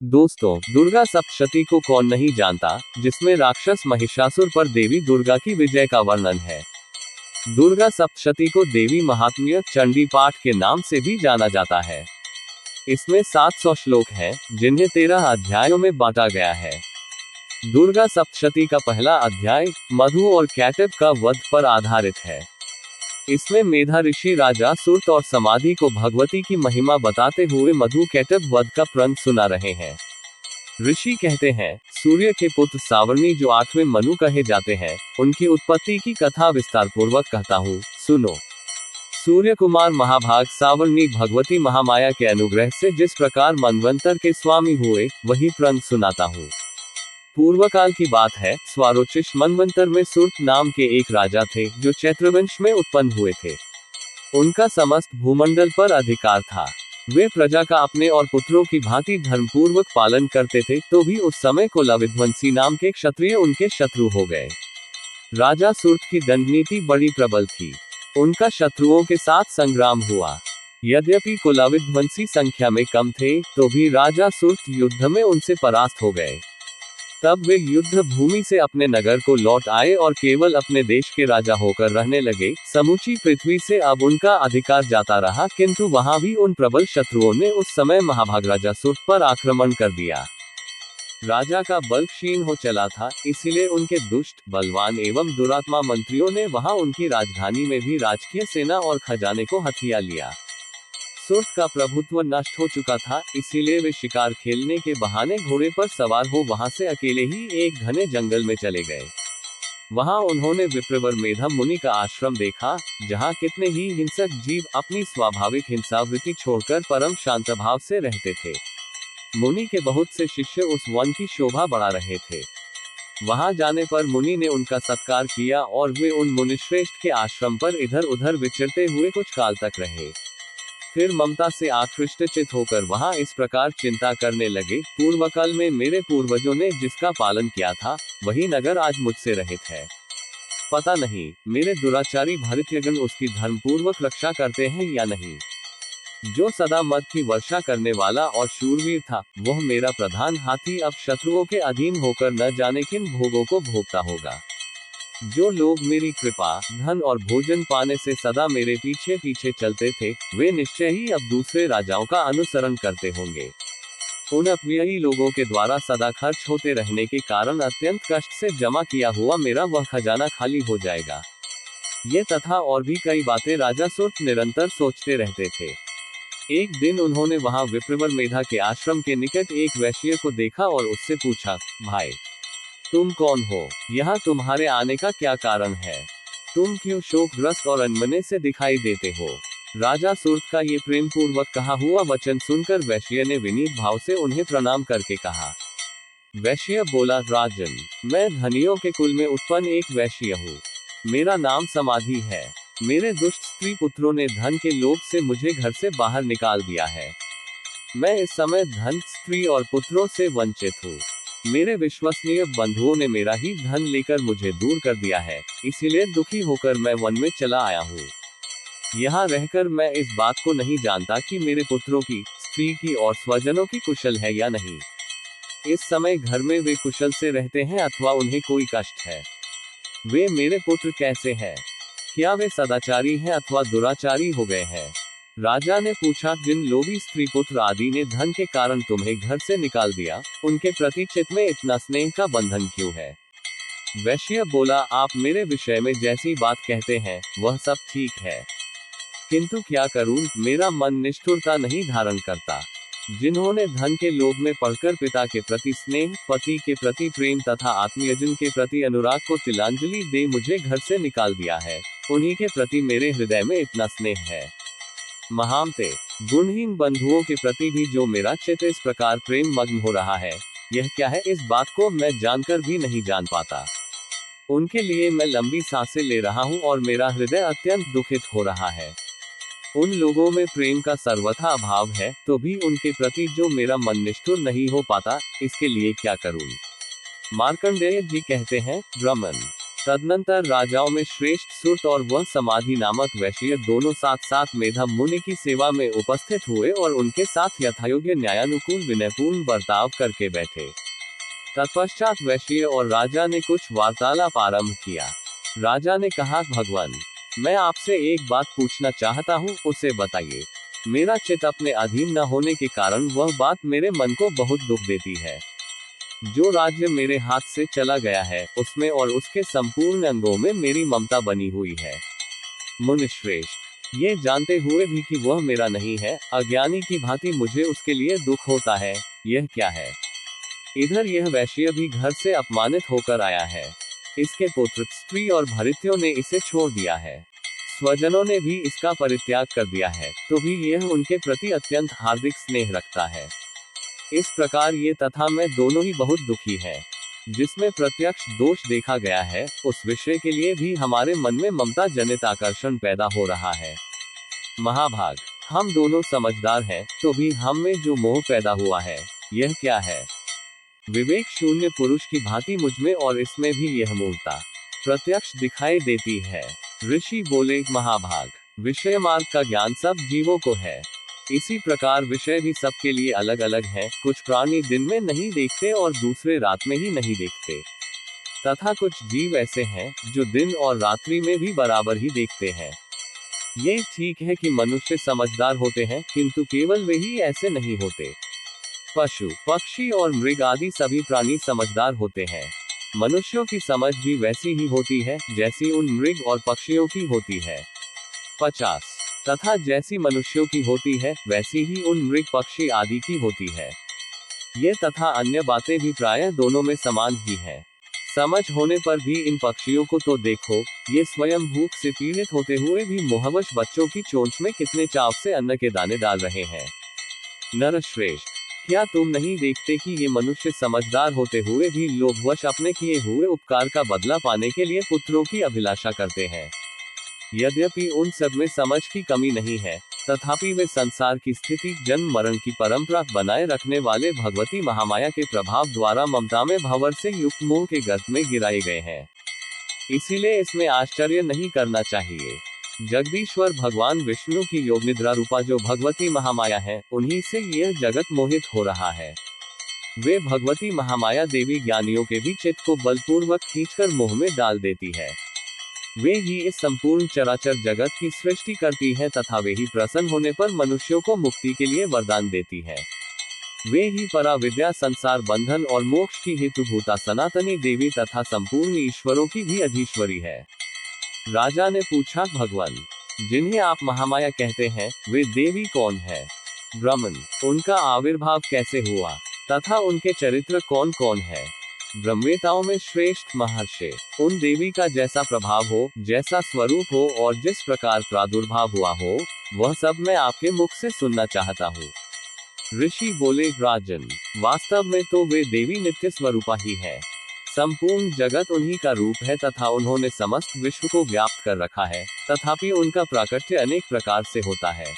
दोस्तों, दुर्गा सप्तशती को कौन नहीं जानता, जिसमें राक्षस महिषासुर पर देवी दुर्गा की विजय का वर्णन है। दुर्गा सप्तशती को देवी महात्म्य चंडी पाठ के नाम से भी जाना जाता है। इसमें 700 श्लोक हैं, जिन्हें 13 अध्यायों में बांटा गया है। दुर्गा सप्तशती का पहला अध्याय मधु और कैटब का वध पर आधारित है। इसमें मेधा ऋषि राजा सूर्त और समाधि को भगवती की महिमा बताते हुए मधु कैटब वध का प्रण सुना रहे हैं। ऋषि कहते हैं, सूर्य के पुत्र सावर्णी जो 8वें मनु कहे जाते हैं, उनकी उत्पत्ति की कथा विस्तार पूर्वक कहता हूँ, सुनो। सूर्य कुमार महाभाग सावर्णी भगवती महामाया के अनुग्रह से जिस प्रकार मनवंतर के स्वामी हुए, वही प्रण सुनाता हूँ। पूर्व काल की बात है, स्वारोचिष मनवंतर में सूर्त नाम के एक राजा थे, जो चैत्रवंश में उत्पन्न हुए थे। उनका समस्त भूमंडल पर अधिकार था। वे प्रजा का अपने और पुत्रों की भांति धर्मपूर्वक पालन करते थे, तो भी उस समय कुलविध्वंसी नाम के क्षत्रिय उनके शत्रु हो गए। राजा सूर्त की दंडनीति बड़ी प्रबल थी। उनका शत्रुओं के साथ संग्राम हुआ। यद्यपि कुलविध्वंसी संख्या में कम थे, तो भी राजा सूर्त युद्ध में उनसे परास्त हो गए। तब वे युद्ध भूमि से अपने नगर को लौट आए और केवल अपने देश के राजा होकर रहने लगे। समूची पृथ्वी से अब उनका अधिकार जाता रहा, किंतु वहां भी उन प्रबल शत्रुओं ने उस समय महाभाग राजा सूर्त पर आक्रमण कर दिया। राजा का बल क्षीण हो चला था, इसलिए उनके दुष्ट, बलवान एवं दुरात्मा मंत्रियों ने वहां उनकी राजधानी में भी राजकीय सेना और खजाने को हथिया लिया। सूर्त का प्रभुत्व नष्ट हो चुका था, इसीलिए वे शिकार खेलने के बहाने घोड़े पर सवार हो वहां से अकेले ही एक घने जंगल में चले गए। वहां उन्होंने विप्रवर मेधा मुनि का आश्रम देखा, जहां कितने ही हिंसक जीव अपनी स्वाभाविक हिंसावृत्ति छोड़कर परम शांत भाव से रहते थे। मुनि के बहुत से शिष्य उस वन की शोभा बढ़ा रहे थे। वहां जाने पर मुनि ने उनका सत्कार किया और वे उन मुनिश्रेष्ठ के आश्रम पर इधर उधर विचरते हुए कुछ काल तक रहे। फिर ममता से आकृष्टचित होकर वहां इस प्रकार चिंता करने लगे, पूर्वकाल में मेरे पूर्वजों ने जिसका पालन किया था, वही नगर आज मुझसे रहित है। पता नहीं, मेरे दुराचारी भृत्यगण उसकी धर्मपूर्वक रक्षा करते हैं या नहीं। जो सदा मद की वर्षा करने वाला और शूरवीर था, वह मेरा प्रधान हाथी अब शत्रुओं के अधीन होकर न जाने किन भोगों को भोगता होगा। जो लोग मेरी कृपा, धन और भोजन पाने से सदा मेरे पीछे पीछे चलते थे, वे निश्चय ही अब दूसरे राजाओं का अनुसरण करते होंगे। उन अपव्ययी लोगों के द्वारा सदा खर्च होते रहने के कारण अत्यंत कष्ट से जमा किया हुआ मेरा वह खजाना खाली हो जाएगा। ये तथा और भी कई बातें राजा सूर्त निरंतर सोचते रहते थे। एक दिन उन्होंने वहां विप्रवर मेधा के आश्रम के निकट एक वैश्य को देखा और उससे पूछा, भाई, तुम कौन हो? यहाँ तुम्हारे आने का क्या कारण है? तुम क्यों शोकग्रस्त और अनमने से दिखाई देते हो? राजा सूर्त का ये प्रेम पूर्वक कहा हुआ वचन सुनकर वैश्य ने विनीत भाव से उन्हें प्रणाम करके कहा। वैश्य बोला, राजन, मैं धनियों के कुल में उत्पन्न एक वैश्य हूँ। मेरा नाम समाधि है। मेरे दुष्ट स्त्री पुत्रों ने धन के लोभ से मुझे घर से बाहर निकाल दिया है। मैं इस समय धन, स्त्री और पुत्रों से वंचित हूँ। मेरे विश्वसनीय बंधुओं ने मेरा ही धन लेकर मुझे दूर कर दिया है, इसीलिए दुखी होकर मैं वन में चला आया हूँ। यहाँ रहकर मैं इस बात को नहीं जानता कि मेरे पुत्रों की, स्त्री की और स्वजनों की कुशल है या नहीं। इस समय घर में वे कुशल से रहते हैं अथवा उन्हें कोई कष्ट है। वे मेरे पुत्र कैसे हैं? क्या वे सदाचारी हैं अथवा दुराचारी हो गए हैं? राजा ने पूछा, जिन लोभी स्त्री पुत्र आदि ने धन के कारण तुम्हें घर से निकाल दिया, उनके प्रति चित्त में इतना स्नेह का बंधन क्यों है? वैश्य बोला, आप मेरे विषय में जैसी बात कहते हैं, वह सब ठीक है, किंतु क्या करूं, मेरा मन निष्ठुरता नहीं धारण करता। जिन्होंने धन के लोभ में पड़कर पिता के प्रति स्नेह, पति के प्रति प्रेम तथा आत्मीयजन के प्रति अनुराग को तिलांजलि दे मुझे घर से निकाल दिया है, उन्हीं के प्रति मेरे हृदय में इतना स्नेह है। महामते, गुणहीन बंधुओं के प्रति भी जो मेरा चित्त इस प्रकार प्रेम मग्न हो रहा है, यह क्या है, इस बात को मैं जानकर भी नहीं जान पाता। उनके लिए मैं लंबी सांसें ले रहा हूँ और मेरा हृदय अत्यंत दुखित हो रहा है। उन लोगों में प्रेम का सर्वथा अभाव है, तो भी उनके प्रति जो मेरा मन निष्ठुर नहीं हो पाता, इसके लिए क्या करूं? मार्कंडेय जी कहते हैं, रमन, तदनंतर राजाओं में श्रेष्ठ सुरत और वह समाधि नामक वैश्य दोनों साथ साथ मेधम मुनि की सेवा में उपस्थित हुए और उनके साथ यथायोग्य न्यायानुकूल विनयपूर्ण बर्ताव करके बैठे। तत्पश्चात वैश्य और राजा ने कुछ वार्तालाप आरंभ किया। राजा ने कहा, भगवान, मैं आपसे एक बात पूछना चाहता हूँ, उसे बताइए। मेरा चित्त अपने अधीन न होने के कारण वह बात मेरे मन को बहुत दुख देती है। जो राज्य मेरे हाथ से चला गया है, उसमें और उसके संपूर्ण अंगों में मेरी ममता बनी हुई है। मुनिश्रेष्ठ, ये जानते हुए भी कि वह मेरा नहीं है, अज्ञानी की भांति मुझे उसके लिए दुख होता है, यह क्या है? इधर यह वैश्य भी घर से अपमानित होकर आया है। इसके पुत्र, स्त्री और भृत्यों ने इसे छोड़ दिया है। स्वजनों ने भी इसका परित्याग कर दिया है, तो भी यह उनके प्रति अत्यंत हार्दिक स्नेह रखता है। इस प्रकार ये तथा मैं दोनों ही बहुत दुखी हैं। जिसमें प्रत्यक्ष दोष देखा गया है, उस विषय के लिए भी हमारे मन में ममता जनित आकर्षण पैदा हो रहा है। महाभाग, हम दोनों समझदार हैं, तो भी हम में जो मोह पैदा हुआ है, यह क्या है? विवेक शून्य पुरुष की भांति मुझमें और इसमें भी यह मूर्ता प्रत्यक्ष दिखाई देती है। ऋषि बोले, महाभाग, विषय मार्ग का ज्ञान सब जीवों को है। इसी प्रकार विषय भी सबके लिए अलग अलग हैं। कुछ प्राणी दिन में नहीं देखते और दूसरे रात में ही नहीं देखते, तथा कुछ जीव ऐसे हैं जो दिन और रात्रि में भी बराबर ही देखते हैं। ये ठीक है कि मनुष्य समझदार होते हैं, किंतु केवल वे ही ऐसे नहीं होते। पशु, पक्षी और मृग आदि सभी प्राणी समझदार होते हैं। मनुष्यों की समझ भी वैसी ही होती है जैसी उन मृग और पक्षियों की होती है। 50 तथा जैसी मनुष्यों की होती है, वैसी ही उन मृग पक्षी आदि की होती है। ये तथा अन्य बातें भी प्रायः दोनों में समान ही हैं। समझ होने पर भी इन पक्षियों को तो देखो, ये स्वयं भूख से पीड़ित होते हुए भी मोहवश बच्चों की चोंच में कितने चाव से अन्न के दाने डाल रहे हैं। नरश्रेष्ठ, क्या तुम नहीं देखते कि ये मनुष्य समझदार होते हुए भी लोभवश अपने किए हुए उपकार का बदला पाने के लिए पुत्रों की अभिलाषा करते हैं? यद्यपि उन सब में समझ की कमी नहीं है, तथापि वे संसार की स्थिति, जन्म मरण की परंपरा बनाए रखने वाले भगवती महामाया के प्रभाव द्वारा ममता में भंवर से युक्त मोह के गर्त में गिराए गए हैं। इसीलिए इसमें आश्चर्य नहीं करना चाहिए। जगदीश्वर भगवान विष्णु की योग निद्रा रूपा जो भगवती महामाया है, उन्हीं से यह जगत मोहित हो रहा है। वे भगवती महामाया देवी ज्ञानियों के भी चित्त को बलपूर्वक खींचकर मोह में डाल देती है। वे ही इस संपूर्ण चराचर जगत की सृष्टि करती है तथा वे ही प्रसन्न होने पर मनुष्यों को मुक्ति के लिए वरदान देती है। वे ही परा विद्या, संसार बंधन और मोक्ष की हेतुभूता सनातनी देवी तथा संपूर्ण ईश्वरों की भी अधीश्वरी है। राजा ने पूछा, भगवान, जिन्हें आप महामाया कहते हैं, वे देवी कौन है? ब्राह्मण, उनका आविर्भाव कैसे हुआ तथा उनके चरित्र कौन कौन है? ब्रह्मवेताओं में श्रेष्ठ महर्षि, उन देवी का जैसा प्रभाव हो, जैसा स्वरूप हो और जिस प्रकार प्रादुर्भाव हुआ हो, वह सब मैं आपके मुख से सुनना चाहता हूँ। ऋषि बोले, राजन, वास्तव में तो वे देवी नित्य स्वरूपा ही है। संपूर्ण जगत उन्हीं का रूप है तथा उन्होंने समस्त विश्व को व्याप्त कर रखा है, तथापि उनका प्राकट्य अनेक प्रकार से होता है।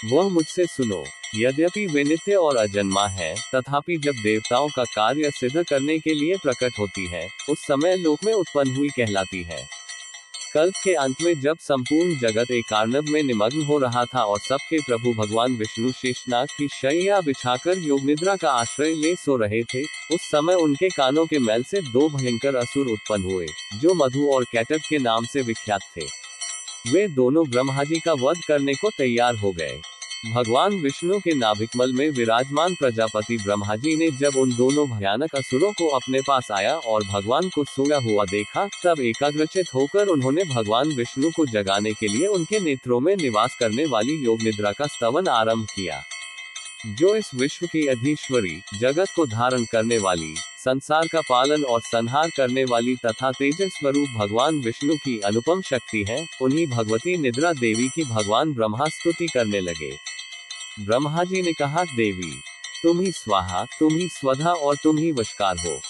वह मुझसे सुनो। यद्यपि वे नित्य और अजन्मा है, तथापि जब देवताओं का कार्य सिद्ध करने के लिए प्रकट होती है, उस समय लोक में उत्पन्न हुई कहलाती है। कल्प के अंत में जब संपूर्ण जगत एक अर्णव में निमग्न हो रहा था और सबके प्रभु भगवान विष्णु शेषनाग की शैया बिछाकर योग निद्रा का आश्रय ले सो रहे थे, उस समय उनके कानों के मैल से दो भयंकर असुर उत्पन्न हुए, जो मधु और कैटब के नाम से विख्यात थे। वे दोनों ब्रह्मा जी का वध करने को तैयार हो गए। भगवान विष्णु के नाभिकमल में विराजमान प्रजापति ब्रह्मा जी ने जब उन दोनों भयानक असुरों को अपने पास आया और भगवान को सोया हुआ देखा, तब एकाग्रचित होकर उन्होंने भगवान विष्णु को जगाने के लिए उनके नेत्रों में निवास करने वाली योग निद्रा का स्तवन आरंभ किया। जो इस विश्व की अधीश्वरी, जगत को धारण करने वाली, संसार का पालन और संहार करने वाली तथा तेजस स्वरूप भगवान विष्णु की अनुपम शक्ति है, उन्हीं भगवती निद्रा देवी की भगवान ब्रह्मा स्तुति करने लगे। ब्रह्मा जी ने कहा, देवी, तुम ही स्वाहा, तुम ही स्वधा और तुम ही वशकार हो।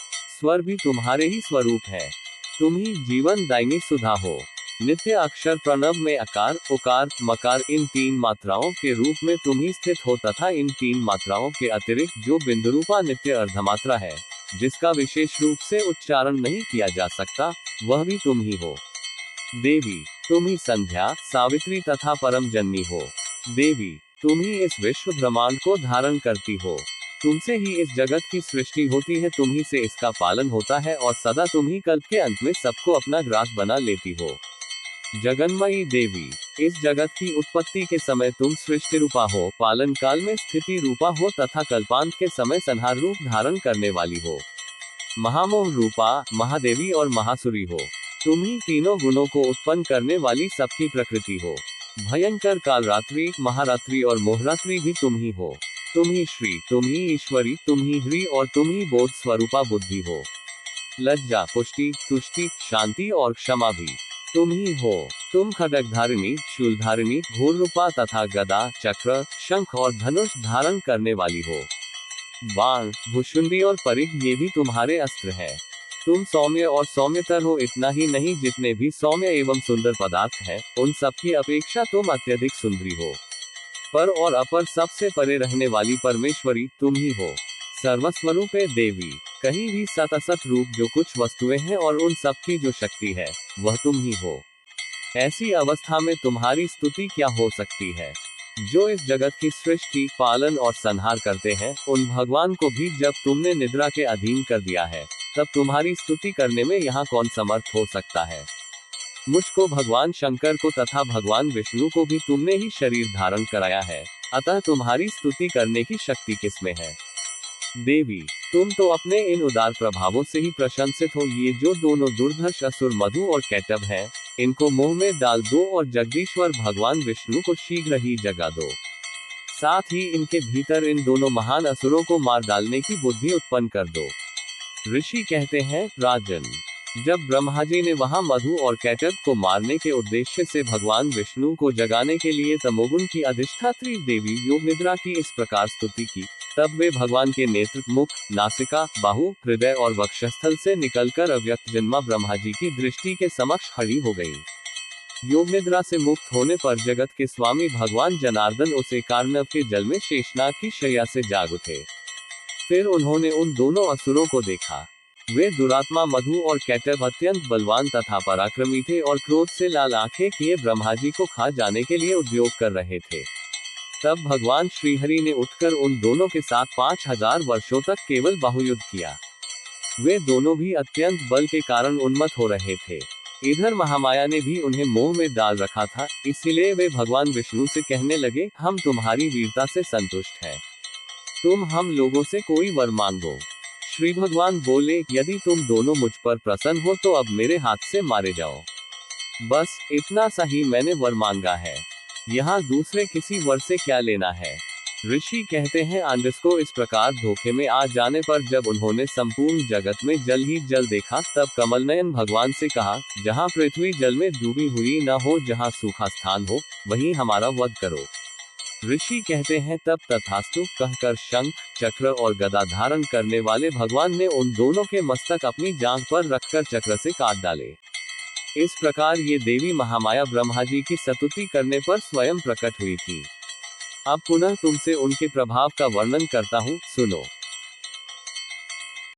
स्वर भी तुम्हारे ही स्वरूप है। तुम ही जीवन दायिनी सुधा हो। नित्य अक्षर प्रणव में अकार, उकार, मकार इन तीन मात्राओं के रूप में तुम ही स्थित हो तथा इन तीन मात्राओं के अतिरिक्त जो बिंदुरूपा नित्य अर्धमात्रा है, जिसका विशेष रूप से उच्चारण नहीं किया जा सकता, वह भी तुम ही हो। देवी, तुम ही संध्या, सावित्री तथा परम जननी हो। देवी, तुम ही इस विश्व ब्रह्मांड को धारण करती हो। तुमसे ही इस जगत की सृष्टि होती है, तुम ही से इसका पालन होता है और सदा तुम ही कल्प के अंत में सबको अपना ग्रास बना लेती हो। जगन्मयी देवी, इस जगत की उत्पत्ति के समय तुम सृष्टि रूपा हो, पालन काल में स्थिति रूपा हो तथा कल्पांत के समय संहार रूप धारण करने वाली हो। महामोह रूपा, महादेवी और महासुरी हो। तुम ही तीनों गुणों को उत्पन्न करने वाली सबकी प्रकृति हो। भयंकर कालरात्रि, महारात्रि और मोहरात्रि भी तुम ही हो। तुम ही श्री, तुम ही ईश्वरी, तुम ही हरि और तुम ही बोध स्वरूपा बुद्धि हो। लज्जा, पुष्टि, तुष्टि, शांति और क्षमा भी तुम ही हो। तुम खड्गधारिणी, शूलधारिणी, घोर रूपा तथा गदा, चक्र, शंख और धनुष धारण करने वाली हो। बाण, भुशुंडी और परिघ ये भी तुम्हारे अस्त्र हैं। तुम सौम्य और सौम्यतर हो, इतना ही नहीं जितने भी सौम्य एवं सुंदर पदार्थ हैं, उन सबकी अपेक्षा तुम अत्यधिक सुंदरी हो। पर और अपर सबसे परे रहने वाली परमेश्वरी तुम ही हो। सर्वस्वरूपे देवी, कहीं भी सत असत रूप जो कुछ वस्तुएं हैं और उन सब की जो शक्ति है, वह तुम ही हो। ऐसी अवस्था में तुम्हारी स्तुति क्या हो सकती है। जो इस जगत की सृष्टि, पालन और संहार करते हैं, उन भगवान को भी जब तुमने निद्रा के अधीन कर दिया है, तब तुम्हारी स्तुति करने में यहाँ कौन समर्थ हो सकता है। मुझको भगवान शंकर को तथा भगवान विष्णु को भी तुमने ही शरीर धारण कराया है, अतः तुम्हारी स्तुति करने की शक्ति किसमें है। देवी, तुम तो अपने इन उदार प्रभावों से ही प्रशंसित हो। ये जो दोनों दुर्धर्ष असुर मधु और कैटभ हैं, इनको मुंह में डाल दो और जगदीश्वर भगवान विष्णु को शीघ्र ही जगा दो। साथ ही इनके भीतर इन दोनों महान असुरों को मार डालने की बुद्धि उत्पन्न कर दो। ऋषि कहते हैं, राजन, जब ब्रह्मा जी ने वहां मधु और कैटभ को मारने के उद्देश्य से भगवान विष्णु को जगाने के लिए तमोगुण की अधिष्ठात्री देवी योग निद्रा की इस प्रकार स्तुति की, तब वे भगवान के नेत्र, मुख, नासिका, बाहु, हृदय और वक्षस्थल से निकलकर अव्यक्त जन्मा ब्रह्मा जी की दृष्टि के समक्ष खड़ी हो गई। योग निद्रा से मुक्त होने पर जगत के स्वामी भगवान जनार्दन उस एकार्णव के जल में शेषनाग की शैया से जाग उठे। फिर उन्होंने उन दोनों असुरों को देखा। वे दुरात्मा मधु और कैटभ अत्यंत बलवान तथा पराक्रमी थे और क्रोध से लाल आंखें किए ब्रह्मा जी को खा जाने के लिए उद्योग कर रहे थे। तब भगवान श्रीहरि ने उठकर उन दोनों के साथ 5000 वर्षों तक केवल बाहुयुद्ध किया। वे दोनों भी अत्यंत बल के कारण उन्मत्त हो रहे थे। इधर महामाया ने भी उन्हें मोह में डाल रखा था, इसीलिए वे भगवान विष्णु से कहने लगे, हम तुम्हारी वीरता से संतुष्ट हैं, तुम हम लोगों से कोई वर मांगो। श्री भगवान बोले, यदि तुम दोनों मुझ पर प्रसन्न हो तो अब मेरे हाथ से मारे जाओ। बस इतना सा ही मैंने वर मांगा है, यहाँ दूसरे किसी वर से क्या लेना है। ऋषि कहते हैं, आंडिस को इस प्रकार धोखे में आ जाने पर जब उन्होंने संपूर्ण जगत में जल ही जल देखा, तब कमलनयन भगवान से कहा, जहाँ पृथ्वी जल में डूबी हुई न हो, जहाँ सूखा स्थान हो, वहीं हमारा वध करो। ऋषि कहते हैं, तब तथास्तु कहकर शंख, चक्र और गदा धारण करने वाले भगवान ने उन दोनों के मस्तक अपनी जांघ पर रखकर चक्र से काट डाले। इस प्रकार ये देवी महामाया ब्रह्मा जी की स्तुति करने पर स्वयं प्रकट हुई थी। अब पुनः तुमसे उनके प्रभाव का वर्णन करता हूँ, सुनो।